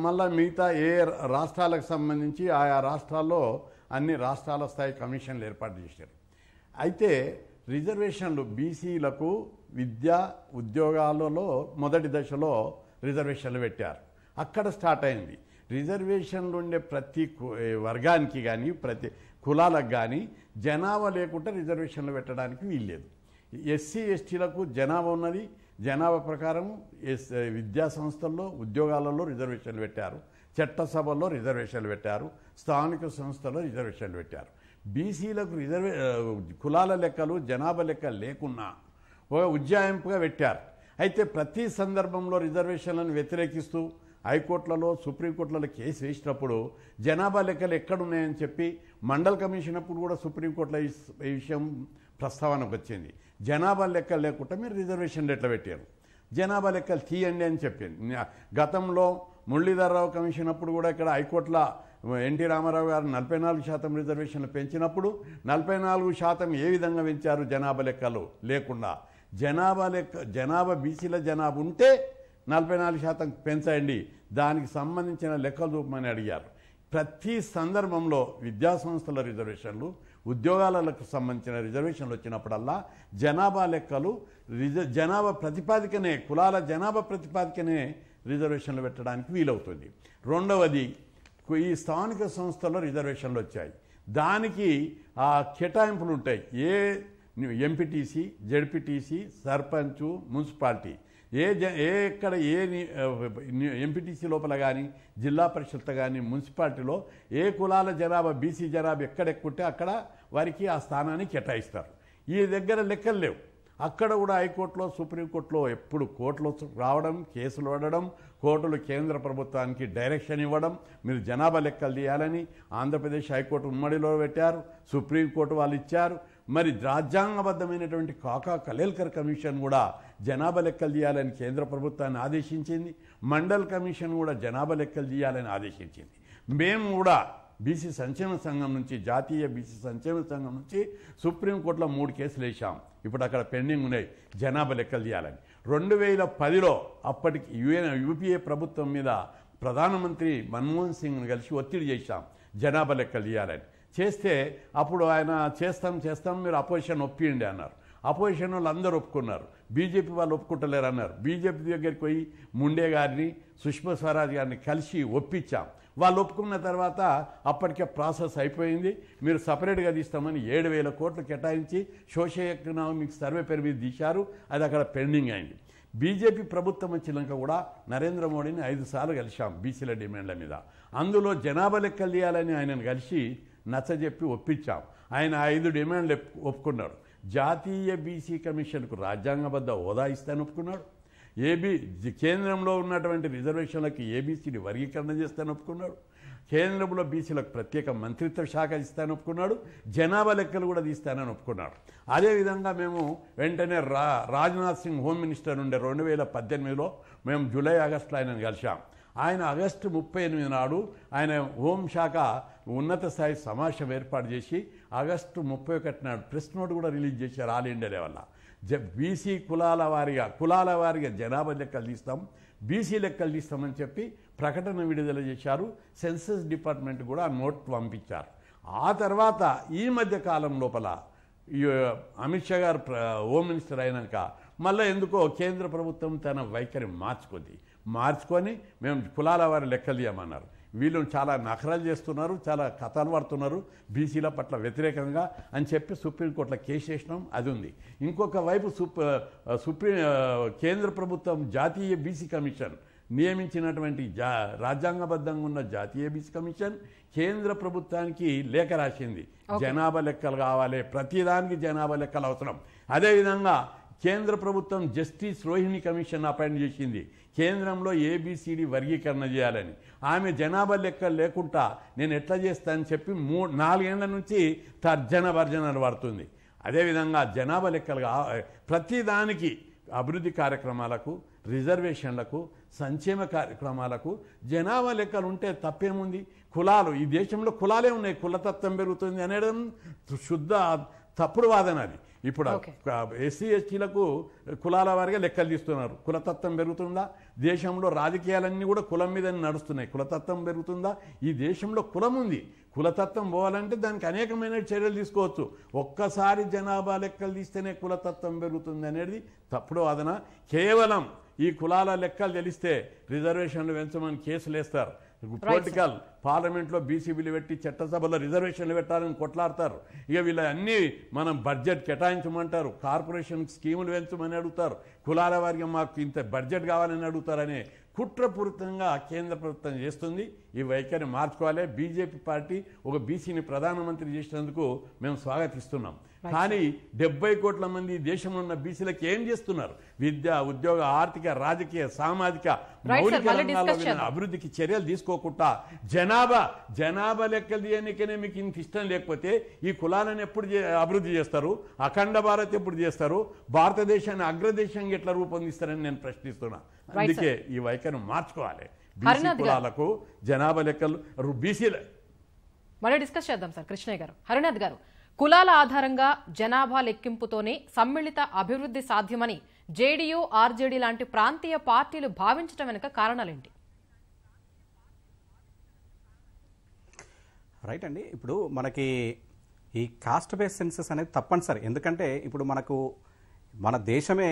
C: మళ్ళీ మిగతా ఏ రాష్ట్రాలకు సంబంధించి ఆయా రాష్ట్రాల్లో అన్ని రాష్ట్రాల స్థాయి కమిషన్లు ఏర్పాటు చేశారు. అయితే రిజర్వేషన్లు బీసీలకు విద్యా ఉద్యోగాలలో మొదటి దశలో రిజర్వేషన్లు పెట్టారు. అక్కడ స్టార్ట్ అయింది. రిజర్వేషన్లు ఉండే ప్రతి వర్గానికి కానీ ప్రతి కులాలకు కానీ జనాభా లేకుండా రిజర్వేషన్లు పెట్టడానికి వీల్లేదు. ఎస్సీ ఎస్టీలకు జనాభా ఉన్నది. జనాభా ప్రకారం విద్యా సంస్థల్లో ఉద్యోగాలలో రిజర్వేషన్లు పెట్టారు, చట్టసభల్లో రిజర్వేషన్లు పెట్టారు, స్థానిక సంస్థల్లో రిజర్వేషన్లు పెట్టారు. బీసీలకు కులాల లెక్కలు జనాభా లెక్కలు లేకున్నా ఒక ఉజ్జాయింపుగా పెట్టారు. అయితే ప్రతి సందర్భంలో రిజర్వేషన్లను వ్యతిరేకిస్తూ హైకోర్టులలో సుప్రీంకోర్టులలో కేసు వేసినప్పుడు జనాభా లెక్కలు ఎక్కడున్నాయని చెప్పి మండల్ కమిషన్ అప్పుడు కూడా సుప్రీంకోర్టులో ఈ విషయం ప్రస్తావనకు వచ్చింది. జనాభా లెక్కలు లేకుండా మీరు రిజర్వేషన్లు ఎట్లా పెట్టారు, జనాభా లెక్కలు తీయండి అని చెప్పింది. గతంలో మురళీధరరావు కమిషన్ అప్పుడు కూడా ఇక్కడ హైకోర్టులో ఎన్టీ రామారావు గారు 44% రిజర్వేషన్లు పెంచినప్పుడు 44% ఏ విధంగా పెంచారు, జనాభా లెక్కలు లేకుండా. జనాభా బీసీల జనాభా ఉంటే 44% పెంచండి, దానికి సంబంధించిన లెక్కలు చూపమని అడిగారు. ప్రతి సందర్భంలో విద్యాసంస్థల రిజర్వేషన్లు, ఉద్యోగాలకు సంబంధించిన రిజర్వేషన్లు వచ్చినప్పుడల్లా జనాభా లెక్కలు జనాభా ప్రతిపాదికనే, కులాల జనాభా ప్రతిపాదికనే రిజర్వేషన్లు పెట్టడానికి వీలవుతుంది. రెండవది, ఈ స్థానిక సంస్థల్లో రిజర్వేషన్లు వచ్చాయి, దానికి ఆ కేటాయింపులు ఉంటాయి. ఏ ఎంపీటీసీ, జెడ్పీటీసీ, సర్పంచు, మున్సిపాలిటీ, ఎక్కడ ఏ ఎంపీటీసీ లోపల కానీ, జిల్లా పరిషత్ కానీ, మున్సిపాలిటీలో ఏ కులాల జనాభా బీసీ జనాభా ఎక్కడెక్కుంటే అక్కడ వారికి ఆ స్థానాన్ని కేటాయిస్తారు. ఈ దగ్గర లెక్కలు లేవు. అక్కడ కూడా హైకోర్టులో, సుప్రీంకోర్టులో ఎప్పుడు కోర్టులో రావడం, కేసులు పడడం, కోర్టులు కేంద్ర ప్రభుత్వానికి డైరెక్షన్ ఇవ్వడం, మీరు జనాభా లెక్కలు తీయాలని. ఆంధ్రప్రదేశ్ హైకోర్టు ఉమ్మడిలో పెట్టారు, సుప్రీంకోర్టు వాళ్ళు ఇచ్చారు. మరి రాజ్యాంగబద్ధమైనటువంటి కాకా కలేల్కర్ కమిషన్ కూడా జనాభా లెక్కలు తీయాలని కేంద్ర ప్రభుత్వాన్ని ఆదేశించింది. మండల్ కమిషన్ కూడా జనాభా లెక్కలు తీయాలని ఆదేశించింది. మేము కూడా బీసీ సంక్షేమ సంఘం నుంచి, జాతీయ బీసీ సంక్షేమ సంఘం నుంచి సుప్రీంకోర్టులో 3 కేసులు వేసాం. ఇప్పుడు అక్కడ పెండింగ్ ఉన్నాయి జనాభా లెక్కలు తీయాలని. 2010లో అప్పటికి యూపీఏ ప్రభుత్వం మీద ప్రధానమంత్రి మన్మోహన్ సింగ్ను కలిసి ఒత్తిడి చేశాం జనాభా లెక్కలు తీయాలని. చేస్తే అప్పుడు ఆయన చేస్తాం మీరు అపోజిషన్ ఒప్పియండి అన్నారు. అపోజిషన్ వాళ్ళు అందరూ ఒప్పుకున్నారు, బీజేపీ వాళ్ళు ఒప్పుకుంటలేరు అన్నారు. బీజేపీ దగ్గరికి పోయి ముండే గారిని, సుష్మా స్వరాజ్ గారిని కలిసి ఒప్పించాం. వాళ్ళు ఒప్పుకున్న తర్వాత అప్పటికే ప్రాసెస్ అయిపోయింది. మీరు సపరేట్గా తీస్తామని 7,000 కోట్లు కేటాయించి సోషియో ఎకనామిక్ సర్వే పేరు మీద తీశారు. అది అక్కడ పెండింగ్ అయింది. బీజేపీ ప్రభుత్వం వచ్చినాక కూడా నరేంద్ర మోడీని 5 సార్లు కలిశాం బీసీల డిమాండ్ల మీద. అందులో జనాభా లెక్కలు తీయాలని ఆయనను కలిసి నచ్చజెప్పి ఒప్పించాం. ఆయన 5 డిమాండ్లు ఒప్పుకున్నాడు. జాతీయ బీసీ కమిషన్కు రాజ్యాంగబద్ధ హోదా ఇస్తాను ఒప్పుకున్నాడు. కేంద్రంలో ఉన్నటువంటి రిజర్వేషన్లకు ఏబీసీని వర్గీకరణ చేస్తాను ఒప్పుకున్నాడు. కేంద్రంలో బీసీలకు ప్రత్యేక మంత్రిత్వ శాఖ ఇస్తాను ఒప్పుకున్నాడు. జనాభా లెక్కలు కూడా తీస్తానని ఒప్పుకున్నాడు. అదేవిధంగా మేము వెంటనే రాజ్నాథ్ సింగ్ హోమ్ మినిస్టర్ ఉండే 2018లో మేము జూలై ఆగస్టులో ఆయనను కలిశాం. ఆయన ఆగస్టు 38 నాడు ఆయన హోంశాఖ ఉన్నత స్థాయి సమావేశం ఏర్పాటు చేసి ఆగస్టు 31 నాడు ప్రెస్ నోట్ కూడా రిలీజ్ చేశారు. ఆల్ ఇండియా లెవెల్లో బీసీ కులాల వారీగా జనాభా లెక్కలు తీస్తాం, బీసీ లెక్కలు తీస్తామని చెప్పి ప్రకటన విడుదల చేశారు. సెన్సస్ డిపార్ట్మెంట్ కూడా నోట్ పంపించారు. ఆ తర్వాత ఈ మధ్య కాలం లోపల అమిత్ షా గారు హోమ్ మినిస్టర్ అయినాక మళ్ళీ ఎందుకో కేంద్ర ప్రభుత్వం తన వైఖరి మార్చుకొని మేము కులాల వారి లెక్కలు తీయమన్నారు. వీళ్ళు చాలా నఖరాలు చేస్తున్నారు, చాలా కథలు పడుతున్నారు బీసీల పట్ల వ్యతిరేకంగా అని చెప్పి సుప్రీంకోర్టులో కేసు వేసినాం. అది ఉంది. ఇంకొక వైపు కేంద్ర ప్రభుత్వం జాతీయ బీసీ కమిషన్ నియమించినటువంటి రాజ్యాంగబద్ధంగా ఉన్న జాతీయ బీసీ కమిషన్ కేంద్ర ప్రభుత్వానికి లేఖ రాసింది. జనాభా లెక్కలు కావాలి, ప్రతిదానికి జనాభా లెక్కలు అవసరం. అదేవిధంగా కేంద్ర ప్రభుత్వం జస్టిస్ రోహిణి కమిషన్ అపాయింట్ చేసింది కేంద్రంలో ఏబిసిడి వర్గీకరణ చేయాలని. ఆమె జనాభా లెక్కలు లేకుండా నేను ఎట్లా చేస్తానని చెప్పి 4 ఏళ్ల నుంచి తర్జన పడుతుంది. అదేవిధంగా జనాభా లెక్కలు ప్రతిదానికి అభివృద్ధి కార్యక్రమాలకు, రిజర్వేషన్లకు, సంక్షేమ కార్యక్రమాలకు జనాభా లెక్కలు ఉంటే తప్పేముంది? కులాలు ఈ దేశంలో కులాలే ఉన్నాయి, కులతత్వం పెరుగుతుంది అనేడం శుద్ధ తప్పుడు వాదన అది. ఇప్పుడు ఎస్సీ ఎస్టీలకు కులాల వారిగా లెక్కలు తీస్తున్నారు. కులతత్వం పెరుగుతుందా? దేశంలో రాజకీయాలన్నీ కూడా కులం మీద నడుస్తున్నాయి. కులతత్వం పెరుగుతుందా? ఈ దేశంలో కులం ఉంది. కులతత్వం పోవాలంటే దానికి అనేకమైన చర్యలు తీసుకోవచ్చు. ఒక్కసారి జనాభా లెక్కలు తీస్తేనే కులతత్వం పెరుగుతుంది అనేది తప్పుడు వాదన. కేవలం ఈ కులాల లెక్కలు తెలిస్తే రిజర్వేషన్లు పెంచమని కేసులు వేస్తారు. పొలిటికల్ పార్లమెంట్లో బీసీ బిల్లు పెట్టి చట్టసభలో రిజర్వేషన్లు పెట్టాలని కొట్లాడతారు. ఇక వీళ్ళ అన్నీ మనం బడ్జెట్ కేటాయించమంటారు, కార్పొరేషన్ స్కీములు పెంచమని అడుగుతారు, కులాల వారికి మాకు ఇంత బడ్జెట్ కావాలని అడుగుతారనే కుట్రపూరితంగా కేంద్ర ప్రభుత్వం చేస్తుంది. ఈ వైఖరిని మార్చుకోవాలి. బీజేపీ పార్టీ ఒక బీసీని ప్రధానమంత్రి చేసినందుకు మేము స్వాగతిస్తున్నాం. కానీ 70 కోట్ల మంది దేశంలో ఉన్న బీసీలకు ఏం చేస్తున్నారు? విద్య, ఉద్యోగ, ఆర్థిక, రాజకీయ, సామాజిక మౌలిక రంగాల్లో అభివృద్ధికి చర్యలు తీసుకోకుండా జనాభా లెక్కలు తీయనికనే మీకు ఇంత ఇష్టం లేకపోతే ఈ కులాలను ఎప్పుడు అభివృద్ధి చేస్తారు? అఖండ భారత్ ఎప్పుడు చేస్తారు? భారతదేశాన్ని అగ్రదేశంగా ఎట్లా రూపొందిస్తారని నేను ప్రశ్నిస్తున్నా. అందుకే ఈ వైఖరిని మార్చుకోవాలి. బీసీ కులాలకు జనాభా లెక్కలు బీసీల
A: మళ్ళీ డిస్కస్ చేద్దాం సార్. కృష్ణయ్య గారు, హరినాథ్ గారు, కులాల ఆధారంగా జనాభా లెక్కింపుతోనే సమ్మిళిత అభివృద్ధి సాధ్యమని జేడీయూ, ఆర్జేడీ లాంటి ప్రాంతీయ పార్టీలు భావించడం వెనుక కారణాలేంటి?
B: రైట్ అండి. ఇప్పుడు మనకి ఈ కాస్ట్ బేస్ సెన్సెస్ అనేది తప్పనిసరి. ఎందుకంటే ఇప్పుడు మన దేశమే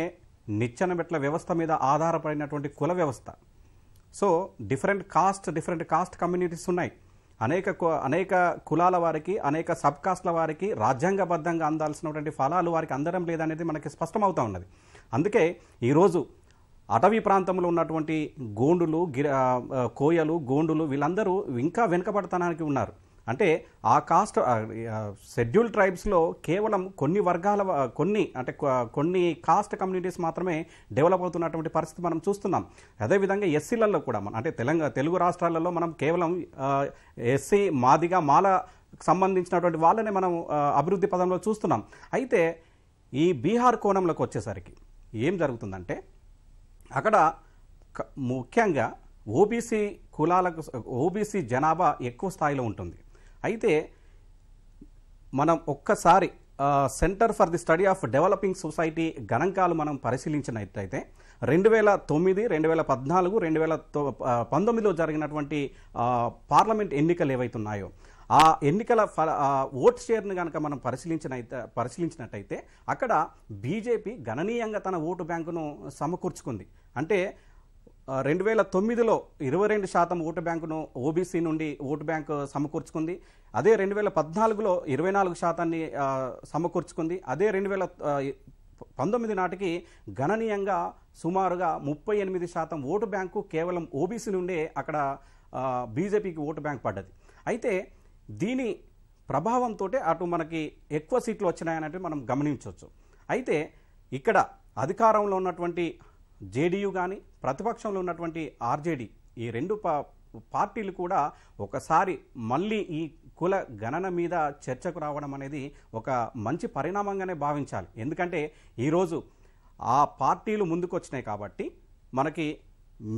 B: నిచ్చెన మెట్ల వ్యవస్థ మీద ఆధారపడినటువంటి కుల వ్యవస్థ. సో డిఫరెంట్ కాస్ట్ కమ్యూనిటీస్ ఉన్నాయి. అనేక కులాల వారికి, అనేక సబ్ కాస్ట్ల వారికి రాజ్యాంగబద్ధంగా అందాల్సినటువంటి ఫలాలు వారికి అందడం లేదనేది మనకి స్పష్టమవుతా ఉన్నది. అందుకే ఈరోజు అటవీ ప్రాంతంలో ఉన్నటువంటి గోండులు, కోయలు, గోండులు వీళ్ళందరూ ఇంకా వెనుకబడతానికి ఉన్నారు. అంటే ఆ కాస్ట్ షెడ్యూల్ ట్రైబ్స్లో కేవలం కొన్ని కాస్ట్ కమ్యూనిటీస్ మాత్రమే డెవలప్ అవుతున్నటువంటి పరిస్థితి మనం చూస్తున్నాం. అదేవిధంగా ఎస్సీలలో కూడా అంటే తెలుగు రాష్ట్రాలలో మనం కేవలం ఎస్సీ, మాదిగా, మాల సంబంధించినటువంటి వాళ్ళనే మనం అభివృద్ధి పదంలో చూస్తున్నాం. అయితే ఈ బీహార్ కోణంలోకి వచ్చేసరికి ఏం జరుగుతుందంటే అక్కడ ముఖ్యంగా ఓబీసీ జనాభా ఎక్కువ స్థాయిలో ఉంటుంది. అయితే మనం ఒక్కసారి centre for the study of developing society గణాంకాలు మనం పరిశీలించినట్లయితే 2009, 2014, 2019లో జరిగినటువంటి పార్లమెంట్ ఎన్నికలు ఏవైతున్నాయో ఆ ఎన్నికల ఓట్ షేర్ను కనుక మనం పరిశీలించినట్టయితే అక్కడ బీజేపీ గణనీయంగా తన ఓటు బ్యాంకును సమకూర్చుకుంది. అంటే 2009లో 22% ఓటు బ్యాంకును ఓబీసీ నుండి ఓటు బ్యాంకు సమకూర్చుకుంది. అదే 2014లో 24% సమకూర్చుకుంది. అదే 2019 నాటికి గణనీయంగా సుమారుగా 38% ఓటు బ్యాంకు కేవలం ఓబీసీ నుండే అక్కడ బీజేపీకి ఓటు బ్యాంక్ పడ్డది. అయితే దీని ప్రభావంతో అటు మనకి ఎక్కువ సీట్లు వచ్చినాయన్నట్టు మనం గమనించవచ్చు. అయితే ఇక్కడ అధికారంలో ఉన్నటువంటి జేడీయూ కానీ, ప్రతిపక్షంలో ఉన్నటువంటి ఆర్జేడీ, ఈ రెండు పార్టీలు కూడా ఒకసారి మళ్ళీ ఈ కుల గణన మీద చర్చకు రావడం అనేది ఒక మంచి పరిణామంగానే భావించాలి. ఎందుకంటే ఈరోజు ఆ పార్టీలు ముందుకు వచ్చినాయి కాబట్టి మనకి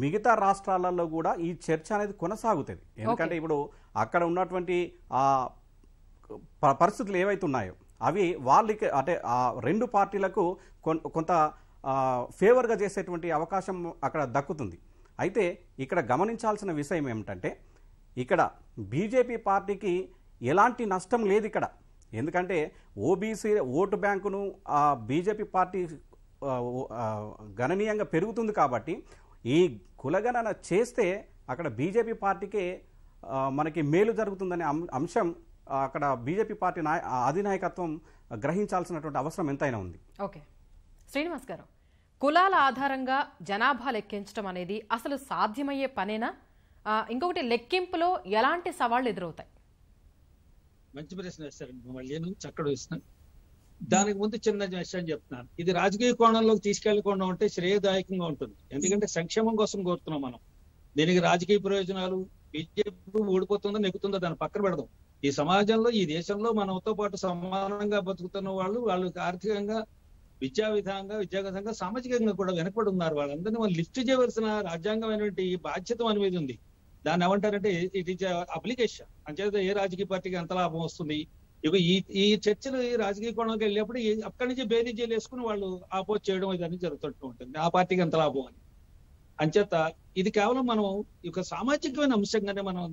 B: మిగతా రాష్ట్రాలలో కూడా ఈ చర్చ అనేది కొనసాగుతుంది. ఎందుకంటే ఇప్పుడు అక్కడ ఉన్నటువంటి పరిస్థితులు ఏవైతున్నాయో అవి వాళ్ళకి అంటే ఆ రెండు పార్టీలకు కొంత ఫేవర్గా చేసేటువంటి అవకాశం అక్కడ దక్కుతుంది. అయితే ఇక్కడ గమనించాల్సిన విషయం ఏమిటంటే ఇక్కడ బీజేపీ పార్టీకి ఎలాంటి నష్టం లేదు ఇక్కడ. ఎందుకంటే ఓబీసీ ఓటు బ్యాంకును బీజేపీ పార్టీ గణనీయంగా పెరుగుతుంది కాబట్టి ఈ కులగణన చేస్తే అక్కడ బీజేపీ పార్టీకే మనకి మేలు జరుగుతుందనే అంశం అక్కడ బీజేపీ పార్టీ అధినాయకత్వం గ్రహించాల్సినటువంటి అవసరం ఎంతైనా ఉంది.
A: ఓకే శ్రీనివాస్ గారు, కులాల ఆధారంగా జనాభా లెక్కించడం అనేది అసలు సాధ్యమయ్యే పనేనా? ఇంకొకటి, లెక్కింపులో ఎలాంటి సవాళ్లు ఎదురవుతాయి?
D: మంచి ప్రశ్న వేస్తారండి, మళ్ళీ చక్కడు ఇస్తున్నాను. దానికి ముందు చిన్న విషయం చెప్తున్నాను. ఇది రాజకీయ కోణంలోకి తీసుకెళ్లకుండా ఉంటే శ్రేయదాయకంగా ఉంటుంది. ఎందుకంటే సంక్షేమం కోసం కోరుతున్నాం మనం. దీనికి రాజకీయ ప్రయోజనాలు, బీజేపీ ఓడిపోతుందో నెగ్గుతుందో దాన్ని పక్కన పెడదాం. ఈ సమాజంలో, ఈ దేశంలో మనతో పాటు సమానంగా బతుకుతున్న వాళ్ళు ఆర్థికంగా, విద్యాగతంగా, సామాజికంగా కూడా వెనకబడి ఉన్నారు. వాళ్ళందరినీ మనం లిఫ్ట్ చేయవలసిన రాజ్యాంగమైనటువంటి బాధ్యత మన మీద ఉంది. దాన్ని ఏమంటారంటే ఇట్ ఈజ్ అప్లికేషన్. అంచేత ఏ రాజకీయ పార్టీకి ఎంత లాభం వస్తుంది, ఇక ఈ చర్చలు ఈ రాజకీయ కోణంకి వెళ్ళినప్పుడు అక్కడి నుంచి బేరీజీలు వేసుకుని వాళ్ళు ఆపోజ్ చేయడం ఇదన్నీ జరుగుతుంటూ ఉంటుంది. ఆ పార్టీకి ఎంత లాభం అని. అంచేత ఇది కేవలం మనం ఒక సామాజికమైన అంశంగానే మనం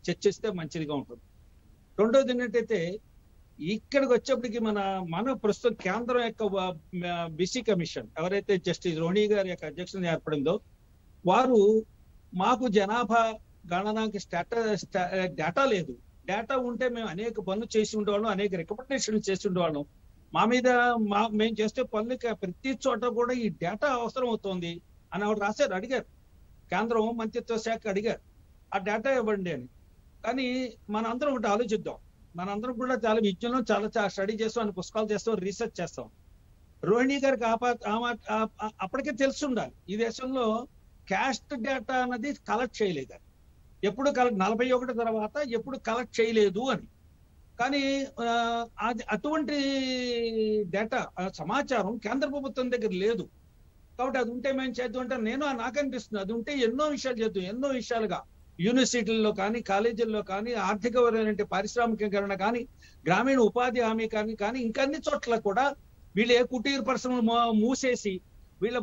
D: చర్చిస్తే మంచిదిగా ఉంటుంది. రెండోది ఏంటంటే ఇక్కడికి వచ్చేప్పటికి మన ప్రస్తుతం కేంద్రం యొక్క బీసీ కమిషన్ ఎవరైతే జస్టిస్ రోణి గారి యొక్క అధ్యక్షతన ఏర్పడిందో వారు మాకు జనాభా గణనానికి డేటా లేదు. డేటా ఉంటే మేము అనేక పనులు చేసి ఉండేవాళ్ళం, అనేక రికమెండేషన్లు చేసి ఉండేవాళ్ళం. మా మీద మేము చేసే పనులకి ప్రతి చోట కూడా ఈ డేటా అవసరం అవుతోంది అని ఆవిడ అడిగారు. కేంద్రం మంత్రిత్వ శాఖ అడిగారు ఆ డేటా ఇవ్వండి అని. కానీ మనందరం ఒకటి ఆలోచిద్దాం, మనందరం కూడా చాలా విద్యలో చాలా స్టడీ చేస్తాం, అని పుస్తకాలు చేస్తాం, రీసెర్చ్ చేస్తాం. రోహిణి గారికి అప్పటికే తెలిసి ఉండాలి ఈ దేశంలో క్యాస్ట్ డేటా అన్నది కలెక్ట్ చేయలేదు అని. ఎప్పుడు 41 తర్వాత ఎప్పుడు కలెక్ట్ చేయలేదు అని. కానీ అటువంటి డేటా సమాచారం కేంద్ర ప్రభుత్వం దగ్గర లేదు. కాబట్టి అది ఉంటే మేము చేద్దాం అంటే నాకు అనిపిస్తుంది అది ఉంటే ఎన్నో విషయాలు చేద్దాం. ఎన్నో విషయాలుగా యూనివర్సిటీల్లో కానీ కాలేజీల్లో కానీ ఆర్థిక పారిశ్రామికీకరణ కానీ గ్రామీణ ఉపాధి హామీ కానీ ఇంకన్ని చోట్ల కూడా వీళ్ళు ఏ కుటీర పరిశ్రమలు మూసేసి వీళ్ళ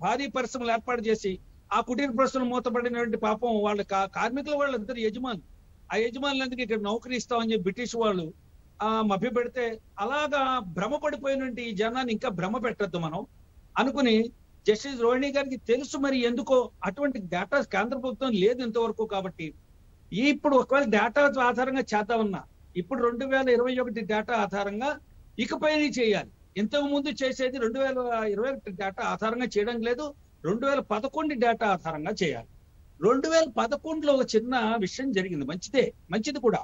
D: భారీ పరిశ్రమలు ఏర్పాటు చేసి ఆ కుటీర పరిశ్రమలు మూతపడినటువంటి పాపం వాళ్ళ కార్మికుల వాళ్ళందరూ యజమానులు. ఆ యజమానులందరికీ ఇక్కడ నౌకరీ ఇస్తామని చెప్పి బ్రిటిష్ వాళ్ళు మభ్య పెడితే అలాగా భ్రమపడిపోయినటువంటి ఈ జనాన్ని ఇంకా భ్రమ పెట్టద్దు మనం అనుకుని జస్టిస్ రోహిణి గారికి తెలుసు మరి ఎందుకో అటువంటి డేటా కేంద్ర ప్రభుత్వం లేదు ఇంతవరకు. కాబట్టి ఇప్పుడు ఒకవేళ డేటా ఆధారంగా చేద్దామన్నా ఇప్పుడు 2021 డేటా ఆధారంగా ఇకపై చేయాలి. ఇంతకు ముందు చేసేది 2021 డేటా ఆధారంగా చేయడం లేదు, 2011 డేటా ఆధారంగా చేయాలి. 2011లో ఒక చిన్న విషయం జరిగింది, మంచిది కూడా.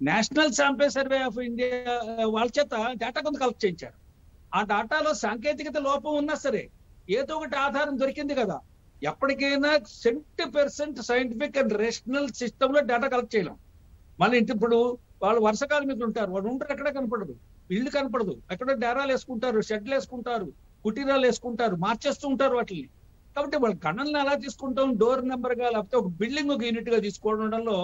D: National sample survey of India వాళ్ళ చేత డేటా కొంత కలెక్ట్ చేయించారు. ఆ డేటాలో సాంకేతికత లోపం ఉన్నా సరే ఏదో ఒకటి ఆధారం దొరికింది కదా. ఎప్పటికైనా 100% సైంటిఫిక్ అండ్ రేషనల్ సిస్టమ్ లో డేటా కలెక్ట్ చేయలేం. మళ్ళీ ఇప్పుడు వాళ్ళు వర్ష కార్మికులు ఉంటారు, వాళ్ళు ఉంటారు ఎక్కడ కనపడదు, ఇల్లు కనపడదు, ఎక్కడో డేరాలు వేసుకుంటారు, షెడ్లు వేసుకుంటారు, కుటీరాలు వేసుకుంటారు, మార్చేస్తూ ఉంటారు వాటిని. కాబట్టి వాళ్ళ గణనలు ఎలా తీసుకుంటాం, డోర్ నెంబర్ గా లేకపోతే ఒక బిల్డింగ్ ఒక యూనిట్ గా తీసుకోవడంలో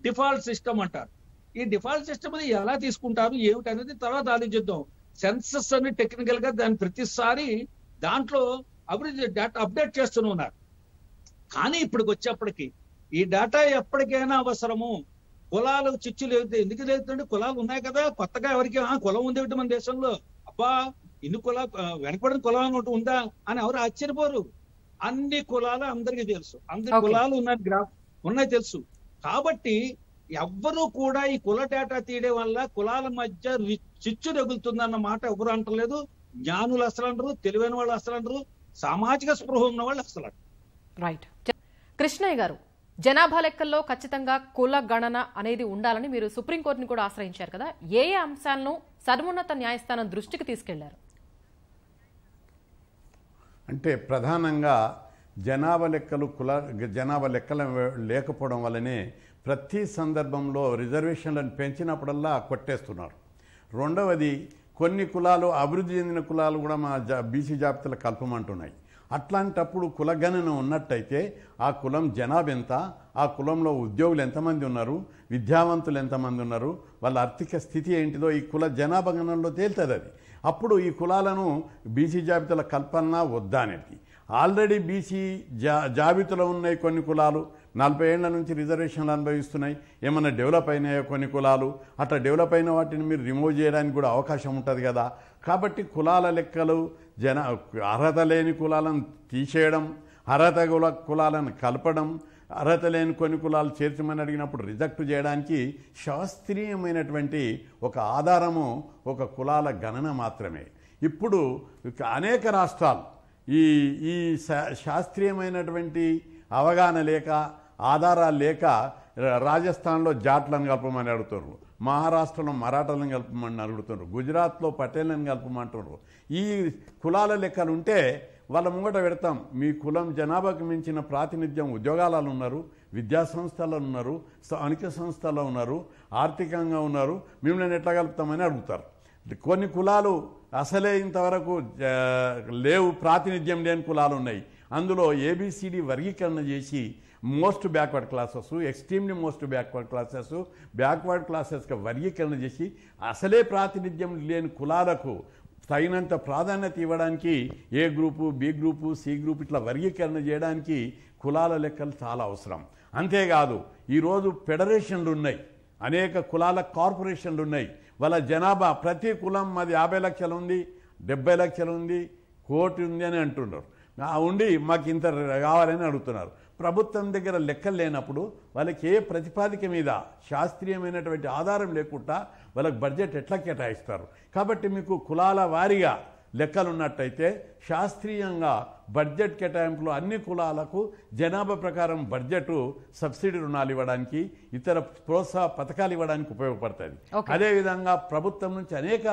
D: డిఫాల్ట్ సిస్టమ్ అంటారు. ఈ డిఫాల్ట్ సిస్టమ్ అని ఎలా తీసుకుంటారు ఏమిటి అనేది తర్వాత ఆలోచిద్దాం. సెన్సస్ అని టెక్నికల్ గా దాన్ని ప్రతిసారి దాంట్లో అభివృద్ధి డేటా అప్డేట్ చేస్తూనే ఉన్నారు. కానీ ఇప్పటికి వచ్చేప్పటికి ఈ డేటా ఎప్పటికైనా అవసరము. కులాలు చిచ్చు లేదు, ఎందుకు లేదంటే కులాలు ఉన్నాయి కదా, కొత్తగా ఎవరికి కులం ఉంది మన దేశంలో, అబ్బా ఇన్ని వెనకబడిన కులం ఒకటి ఉందా అని ఎవరు ఆశ్చర్యపోరు. అన్ని కులాలు అందరికీ తెలుసు, అందరి కులాలు ఉన్నాయి తెలుసు. కాబట్టి ఎవ్వరూ కూడా ఈ కుల డేటా తీయడం వల్ల కులాల మధ్య చిచ్చు రగులుతుందన్న మాట ఎవరు అంటలేదు. జ్ఞానులు అసలు అంటారు, తెలివైన వాళ్ళు అసలు అంటారు, సామాజిక స్పృహ ఉన్న వాళ్ళు అసలు అంటారు.
A: రైట్. కృష్ణయ్య గారు, జనాభా లెక్కల్లో ఖచ్చితంగా కుల గణన అనేది ఉండాలని మీరు సుప్రీంకోర్టుని కూడా ఆశ్రయించారు కదా, ఏ అంశాలను సర్వోన్నత న్యాయస్థానం దృష్టికి తీసుకెళ్లారు?
C: అంటే ప్రధానంగా జనాభా లెక్కలు లేకపోవడం వల్లనే ప్రతి సందర్భంలో రిజర్వేషన్లను పెంచినప్పుడల్లా కొట్టేస్తున్నారు. రెండవది, కొన్ని కులాలు అభివృద్ధి చెందిన కులాలు కూడా మా బీసీ జాబితాలో కల్పమంటున్నాయి. అట్లాంటప్పుడు కులగణన ఉన్నట్టయితే ఆ కులం జనాభా ఎంత, ఆ కులంలో ఉద్యోగులు ఎంతమంది ఉన్నారు, విద్యావంతులు ఎంతమంది ఉన్నారు, వాళ్ళ ఆర్థిక స్థితి ఏంటిదో ఈ కుల జనాభా గణనలో తేలుతుంది. అది అప్పుడు ఈ కులాలను బీసీ జాబితాలో కల్పన వద్దా అనేది. ఆల్రెడీ బీసీ జాబితాలో ఉన్నాయి కొన్ని కులాలు, 40 ఏళ్ల నుంచి రిజర్వేషన్లు అనుభవిస్తున్నాయి. ఏమన్నా డెవలప్ అయినాయో కొన్ని కులాలు, అట్లా డెవలప్ అయిన వాటిని మీరు రిమూవ్ చేయడానికి కూడా అవకాశం ఉంటుంది కదా. కాబట్టి కులాల లెక్కలు అర్హత లేని కులాలను తీసేయడం, అర్హత కులాలను కలపడం, అర్హత లేని కొన్ని కులాలు చేర్చమని అడిగినప్పుడు రిజెక్ట్ చేయడానికి శాస్త్రీయమైనటువంటి ఒక ఆధారము ఒక కులాల గణన మాత్రమే. ఇప్పుడు అనేక రాష్ట్రాలు ఈ శాస్త్రీయమైనటువంటి అవగాహన లేక, ఆధారాలు లేక రాజస్థాన్లో జాట్లను కలపమని అడుగుతున్నారు, మహారాష్ట్రలో మరాఠాలను కలపమని అడుగుతున్నారు, గుజరాత్లో పటేళ్లను కలపమంటున్నారు. ఈ కులాల లెక్కలు ఉంటే వాళ్ళ ముంగట పెడతాం, మీ కులం జనాభాకు మించిన ప్రాతినిధ్యం ఉద్యోగాలలో ఉన్నారు, విద్యా సంస్థల్లో ఉన్నారు, స్థానిక సంస్థల్లో ఉన్నారు, ఆర్థికంగా ఉన్నారు, మిమ్మల్ని ఎట్లా కలుపుతామని అడుగుతారు. కొన్ని కులాలు అసలే ఇంతవరకు లేవు, ప్రాతినిధ్యం లేని కులాలు ఉన్నాయి. అందులో ఏబిసిడి వర్గీకరణ చేసి most backward classes, extremely most backward classes, backward క్లాసెస్గా వర్గీకరణ చేసి అసలే ప్రాతినిధ్యం లేని కులాలకు తగినంత ప్రాధాన్యత ఇవ్వడానికి A group, B group, C group ఇట్లా వర్గీకరణ చేయడానికి కులాల లెక్కలు చాలా అవసరం. అంతేకాదు ఈరోజు ఫెడరేషన్లు ఉన్నాయి, అనేక కులాల కార్పొరేషన్లు ఉన్నాయి. వాళ్ళ జనాభా ప్రతి కులం మాది 50 లక్షలు ఉంది, 70 లక్షలు ఉంది, 1 కోటి ఉంది అని అంటున్నారు. ఉండి మాకు ఇంత కావాలని అడుగుతున్నారు. ప్రభుత్వం దగ్గర లెక్కలు లేనప్పుడు వాళ్ళకి ఏ ప్రతిపాదిక మీద శాస్త్రీయమైనటువంటి ఆధారం లేకుండా వాళ్ళకి బడ్జెట్ ఎట్లా కేటాయిస్తారు? కాబట్టి మీకు కులాల వారీగా లెక్కలు ఉన్నట్టయితే శాస్త్రీయంగా బడ్జెట్ కేటాయింపులు అన్ని కులాలకు జనాభా ప్రకారం బడ్జెట్ సబ్సిడీ రుణాలు ఇవ్వడానికి, ఇతర ప్రోత్సాహ పథకాలు ఇవ్వడానికి ఉపయోగపడుతుంది. అదేవిధంగా ప్రభుత్వం నుంచి అనేక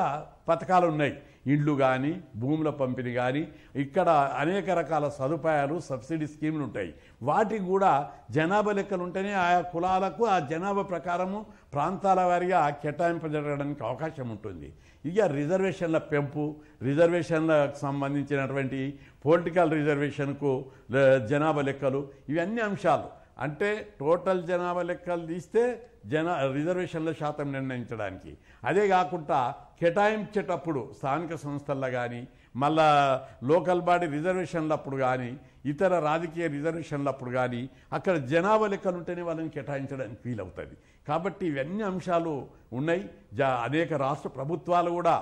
C: పథకాలు ఉన్నాయి. ఇండ్లు కానీ, భూముల పంపిణీ కానీ, ఇక్కడ అనేక రకాల సదుపాయాలు, సబ్సిడీ స్కీములు ఉంటాయి. వాటికి కూడా జనాభా లెక్కలు ఉంటేనే ఆయా కులాలకు ఆ జనాభా ప్రకారము ప్రాంతాల వారీగా కేటాయింపజరగడానికి అవకాశం ఉంటుంది. ఇక రిజర్వేషన్ల పెంపు, రిజర్వేషన్లకు సంబంధించినటువంటి పొలిటికల్ రిజర్వేషన్కు జనాభా లెక్కలు, ఇవన్నీ అంశాలు. అంటే టోటల్ జనాభా లెక్కలు తీస్తే రిజర్వేషన్ల శాతం నిర్ణయించడానికి, అదే కాకుండా కేటాయించేటప్పుడు స్థానిక సంస్థల్లో కానీ, మళ్ళా లోకల్ బాడీ రిజర్వేషన్లప్పుడు కానీ, ఇతర రాజకీయ రిజర్వేషన్లప్పుడు కానీ అక్కడ జనాభా లెక్కలు ఉంటేనే వాళ్ళని కేటాయించడానికి వీలవుతుంది. కాబట్టి ఇవన్నీ అంశాలు ఉన్నాయి. అనేక రాష్ట్ర ప్రభుత్వాలు కూడా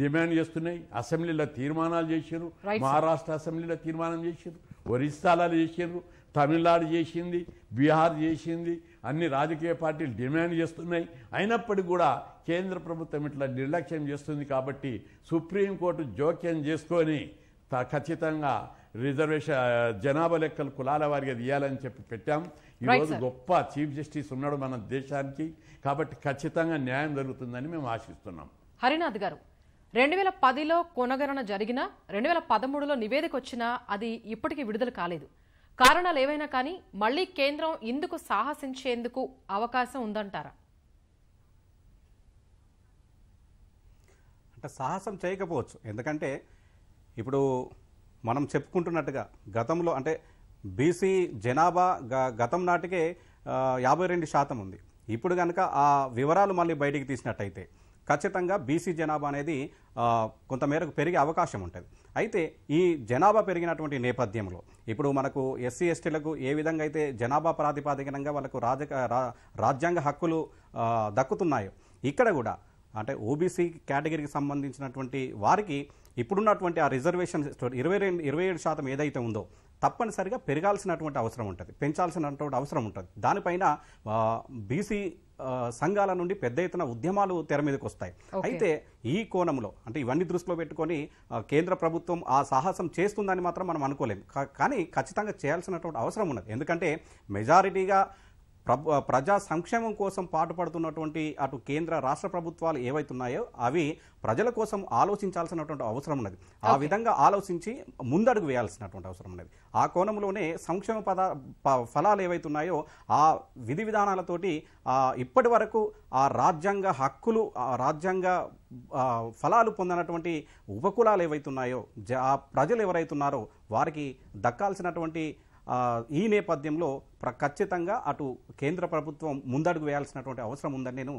C: డిమాండ్ చేస్తున్నాయి. అసెంబ్లీలో తీర్మానాలు చేశారు. మహారాష్ట్ర అసెంబ్లీలో తీర్మానం చేశారు, ఒరిస్సాలో చేశారు, తమిళనాడు చేసింది, బీహార్ చేసింది. అన్ని రాజకీయ పార్టీలు డిమాండ్ చేస్తున్నాయి. అయినప్పటికీ కూడా కేంద్ర ప్రభుత్వం ఇట్లా నిర్లక్ష్యం చేస్తుంది. కాబట్టి సుప్రీంకోర్టు జోక్యం చేసుకొని ఖచ్చితంగా రిజర్వేషన్ జనాభా లెక్కలు కులాల వారిగా తీయాలని చెప్పి పెట్టాం. ఈరోజు గొప్ప చీఫ్ జస్టిస్ ఉన్నాడు మన దేశానికి. కాబట్టి ఖచ్చితంగా న్యాయం జరుగుతుందని మేము ఆశిస్తున్నాం.
A: హరినాథ్ గారు, 2010లో కులగణన జరిగినా 2013లో నివేదిక వచ్చినా అది ఇప్పటికీ విడుదల కాలేదు. కారణాలు ఏవైనా కానీ మళ్లీ కేంద్రం ఇందుకు సాహసించేందుకు అవకాశం ఉందంటారా?
B: అంటే సాహసం చేయకపోవచ్చు. ఎందుకంటే ఇప్పుడు మనం చెప్పుకుంటున్నట్టుగా గతంలో అంటే బీసీ జనాభా గతం నాటికే 52% ఉంది. ఇప్పుడు కనుక ఆ వివరాలు మళ్ళీ బయటికి తీసినట్టయితే ఖచ్చితంగా బీసీ జనాభా అనేది కొంతమేరకు పెరిగే అవకాశం ఉంటుంది. అయితే ఈ జనాభా పెరిగినటువంటి నేపథ్యంలో ఇప్పుడు మనకు ఎస్సీ ఎస్టీలకు ఏ విధంగా అయితే జనాభా ప్రాతిపాదికనంగా వాళ్ళకు రాజ్యాంగ హక్కులు దక్కుతున్నాయో ఇక్కడ కూడా అంటే ఓబీసీ కేటగిరీకి సంబంధించినటువంటి వారికి ఇప్పుడున్నటువంటి ఆ రిజర్వేషన్ 27% ఏదైతే ఉందో తప్పనిసరిగా పెరగాల్సినటువంటి అవసరం ఉంటుంది, పెంచాల్సినటువంటి అవసరం ఉంటుంది. దానిపైన బీసీ సంఘాల నుండి పెద్ద ఎత్తున ఉద్యమాలు తెర మీదకి వస్తాయి. అయితే ఈ కోణంలో అంటే ఇవన్నీ దృష్టిలో పెట్టుకొని కేంద్ర ప్రభుత్వం ఆ సాహసం చేస్తుందని మాత్రం మనం అనుకోలేము. కానీ ఖచ్చితంగా చేయాల్సినటువంటి అవసరం ఉన్నది. ఎందుకంటే మెజారిటీగా ప్రజా సంక్షేమం కోసం పాటుపడుతున్నటువంటి అటు కేంద్ర రాష్ట్ర ప్రభుత్వాలు ఏవైతున్నాయో అవి ప్రజల కోసం ఆలోచించాల్సినటువంటి అవసరం ఉన్నది. ఆ విధంగా ఆలోచించి ముందడుగు వేయాల్సినటువంటి అవసరం ఉన్నది. ఆ కోణంలోనే సంక్షేమ ఫలాలు ఏవైతున్నాయో ఆ విధి విధానాలతోటి ఇప్పటి వరకు ఆ రాజ్యాంగ హక్కులు, రాజ్యాంగ ఫలాలు పొందినటువంటి ఉపకులాలు ఏవైతున్నాయో ఆ ప్రజలు ఎవరైతున్నారో వారికి దక్కాల్సినటువంటి ఈ నేపథ్యంలో ఖచ్చితంగా అటు కేంద్ర ప్రభుత్వం ముందడుగు వేయాల్సినటువంటి అవసరం ఉందని నేను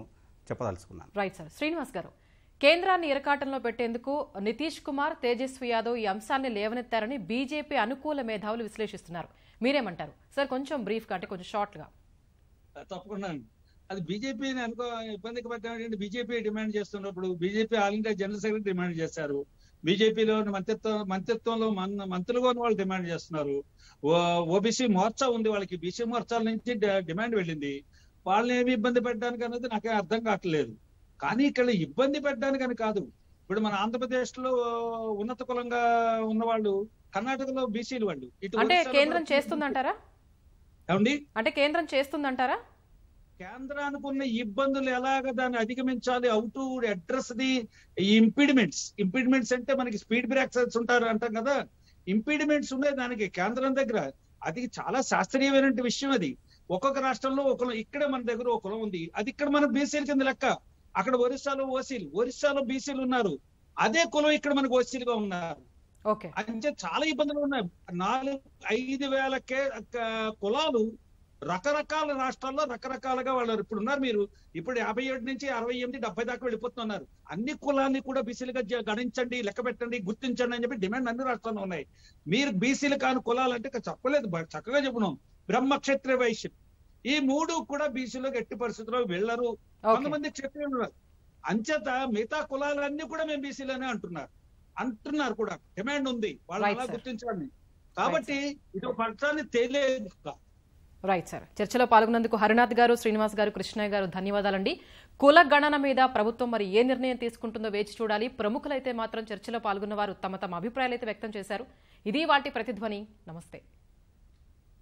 B: చెప్పదలుచుకున్నాను.
A: Right sir. శ్రీనివాస్ గారు, కేంద్రాన్ని ఇరకాటంలో పెట్టేందుకు నితీష్ కుమార్, తేజస్వి యాదవ్ ఈ అంశాన్ని లేవనెత్తారని బీజేపీ అనుకూల మేధావులు విశ్లేషిస్తున్నారు. మీరేమంటారు సార్? కొంచెం బ్రీఫ్ గా అంటే కొంచెం షార్ట్ గా.
D: తప్పకుండా అది బీజేపీని ఇబ్బందికి పెట్టాలంటే బీజేపీ డిమాండ్ చేస్తున్నప్పుడు BJP all India general secretary demand చేశారు. బీజేపీలో మంత్రిత్వంలో మంత్రులుగా ఉన్న వాళ్ళు డిమాండ్ చేస్తున్నారు. ఓబీసీ మోర్చా ఉంది, వాళ్ళకి బీసీ మోర్చాల నుంచి డిమాండ్ వెళ్ళింది. వాళ్ళని ఏమి ఇబ్బంది పెట్టడానికి అనేది నాకేం అర్థం కావట్లేదు. కానీ ఇక్కడ ఇబ్బంది పెట్టడానికని కాదు. ఇప్పుడు మన ఆంధ్రప్రదేశ్ లో ఉన్నత కులంగా ఉన్న వాళ్ళు, కర్ణాటకలో బీసీలు వాళ్ళు,
A: అంటే కేంద్రం చేస్తుందంటారా?
D: ఏమండి,
A: అంటే కేంద్రం చేస్తుందంటారా?
D: కేంద్రానికి ఉన్న ఇబ్బందులు ఎలాగ దాన్ని అధిగమించాలి, హౌ టు అడ్రస్ ది ఇంపీడిమెంట్స్ అంటే మనకి స్పీడ్ బ్రేకర్స్ ఉంటారు అంటాం కదా, ఇంపీడిమెంట్స్ ఉన్నాయి దానికి కేంద్రం దగ్గర. అది చాలా శాస్త్రీయమైన విషయం. అది ఒక్కొక్క రాష్ట్రంలో ఒక కులం, ఇక్కడ మన దగ్గర ఒక కులం ఉంది, అది ఇక్కడ మన బీసీల కింద లెక్క. అక్కడ ఒరిస్సాలో ఓసీలు, ఒరిస్సాలో బీసీలు ఉన్నారు, అదే కులం ఇక్కడ మనకు ఓసీలుగా ఉన్నారు. అంటే చాలా ఇబ్బందులు ఉన్నాయి. 4-5 వేల కులాలు రకరకాల రాష్ట్రాల్లో రకరకాలుగా వాళ్ళు ఇప్పుడు ఉన్నారు. మీరు ఇప్పుడు 57 నుంచి 68, 70 దాకా వెళ్ళిపోతున్నారు. అన్ని కులాన్ని కూడా బీసీలుగా గణించండి, లెక్క పెట్టండి, గుర్తించండి అని చెప్పి డిమాండ్ అన్ని రాష్ట్రాల్లో ఉన్నాయి. మీరు బీసీలు కాని కులాలంటే చెప్పలేదు, చక్కగా చెప్పున్నాం. బ్రహ్మ, క్షత్రియ, వైశ్యం ఈ 3 కూడా బీసీలో ఎట్టి పరిస్థితుల్లో వెళ్ళరు. కొంతమంది క్షత్రియులు ఉన్నారు. అంచేత మిగతా కులాలన్నీ కూడా మేము బీసీలోనే అంటున్నారు కూడా. డిమాండ్ ఉంది, వాళ్ళు అలా గుర్తించాలని. కాబట్టి ఇది పక్షాన్ని తేలేదు.
A: రైట్ సార్, చర్చలో పాల్గొన్నందుకు హరినాథ్ గారు, శ్రీనివాస్ గారు, కృష్ణయ్య గారు ధన్యవాదాలండి. కుల గణన మీద ప్రభుత్వం మరి ఏ నిర్ణయం తీసుకుంటుందో వేచి చూడాలి. ప్రముఖులైతే మాత్రం చర్చలో పాల్గొన్న వారు తమ తమ అభిప్రాయాలైతే వ్యక్తం చేశారు. ఇది వాటి ప్రతిధ్వని. నమస్తే.